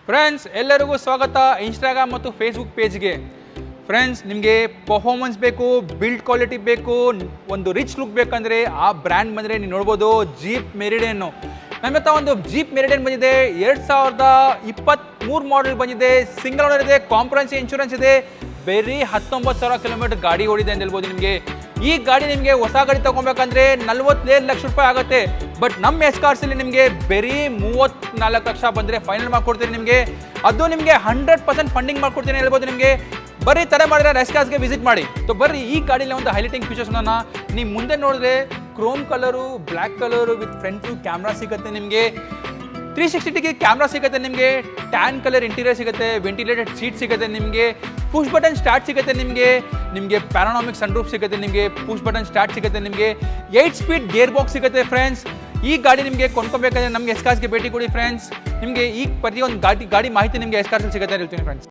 Friends ಎಲ್ಲರಿಗೂ ಸ್ವಾಗತ Instagram ಮತ್ತು ಫೇಸ್ಬುಕ್ ಪೇಜ್ಗೆ. ಫ್ರೆಂಡ್ಸ್ ನಿಮಗೆ ಪರ್ಫಾರ್ಮೆನ್ಸ್ ಬೇಕು, ಬಿಲ್ಡ್ ಕ್ವಾಲಿಟಿ ಬೇಕು, ಒಂದು ರಿಚ್ ಲುಕ್ ಬೇಕಂದರೆ ಆ ಬ್ರ್ಯಾಂಡ್ ಬಂದರೆ ನೀವು ನೋಡ್ಬೋದು ಜೀಪ್ ಮೆರಿಡಿಯನ್ನು. ನಮ್ಮ ಹತ್ರ ಒಂದು ಜೀಪ್ ಮೆರಿಡಿಯನ್ ಬಂದಿದೆ, 2023 ಮಾಡೆಲ್ ಬಂದಿದೆ, ಸಿಂಗಲ್ ಓನರ್ ಇದೆ, ಕಾಂಪ್ರಹೆನ್ಸಿವ್ ಇನ್ಶೂರೆನ್ಸ್ ಇದೆ, ಬೇರೆ 19,000 ಕಿಲೋಮೀಟರ್ ಗಾಡಿ ಓಡಿದೆ ಅಂತ ಹೇಳ್ಬೋದು. ನಿಮಗೆ ಈ ಗಾಡಿ ನಿಮಗೆ ಹೊಸ ಗಾಡಿ ತೊಗೊಬೇಕಂದ್ರೆ 47 ಲಕ್ಷ ರೂಪಾಯಿ ಆಗುತ್ತೆ. ಬಟ್ ನಮ್ಮ ಎಸ್ ಕಾರ್ಸಲ್ಲಿ ನಿಮಗೆ ಬೇರೆ 34 ಲಕ್ಷ ಬಂದರೆ ಫೈನಲ್ ಮಾಡ್ಕೊಡ್ತೀನಿ ನಿಮಗೆ. ಅದು ನಿಮಗೆ 100% ಫಂಡಿಂಗ್ ಮಾಡ್ಕೊಡ್ತೀನಿ ಹೇಳ್ಬೋದು. ನಿಮಗೆ ಬರೀ ತರ ಮಾಡಿದ್ರೆ ಎಸ್ ಕಾರ್ಸ್ಗೆ ವಿಸಿಟ್ ಮಾಡಿ. ಸೊ ಬರ್ರಿ ಈ ಗಾಡಿಯಲ್ಲಿ ಒಂದು ಹೈಲೈಟಿಂಗ್ ಫೀಚರ್ಸ್ ನೀವು ಮುಂದೆ ನೋಡಿದ್ರೆ Chrome colour, black colour with front view camera ಸಿಗುತ್ತೆ ನಿಮಗೆ. 360 ಡಿಗ್ರಿ ಕ್ಯಾಮ್ರಾ ಸಿಗುತ್ತೆ ನಿಮಗೆ, ಟ್ಯಾನ್ ಕಲರ್ ಇಂಟೀರಿಯರ್ ಸಿಗುತ್ತೆ, ವೆಂಟಿಲೇಟೆಡ್ ಸೀಟ್ ಸಿಗುತ್ತೆ ನಿಮಗೆ, ಪುಷ್ ಬಟನ್ ಸ್ಟಾರ್ಟ್ ಸಿಗುತ್ತೆ ನಿಮಗೆ ಪ್ಯಾರಾನಾಮಿಕ್ ಸನ್ರೂಫ್ ಸಿಗುತ್ತೆ ನಿಮಗೆ, ಪುಷ್ ಬಟನ್ ಸ್ಟಾರ್ಟ್ ಸಿಗುತ್ತೆ ನಿಮಗೆ, 8 ಸ್ಪೀಡ್ ಗೇರ್ ಬಾಕ್ಸ್ ಸಿಗುತ್ತೆ ಫ್ರೆಂಡ್ಸ್. ಈ ಗಾಡಿ ನಿಮಗೆ ಕೊಂಡ್ಕೊಬೇಕಂದ್ರೆ ನಮಗೆ ಎಸ್ ಕಾರ್ಸ್ಗೆ ಭೇಟಿ ಕೊಡಿ ಫ್ರೆಂಡ್ಸ್. ನಿಮಗೆ ಈ ಪ್ರತಿಯೊಂದು ಗಾಡಿ ಮಾಹಿತಿ ನಿಮಗೆ ಎಸ್ ಕಾರ್ಸಲ್ಲಿ ಸಿಗುತ್ತೆ ಹೇಳ್ತೀನಿ ಫ್ರೆಂಡ್ಸ್.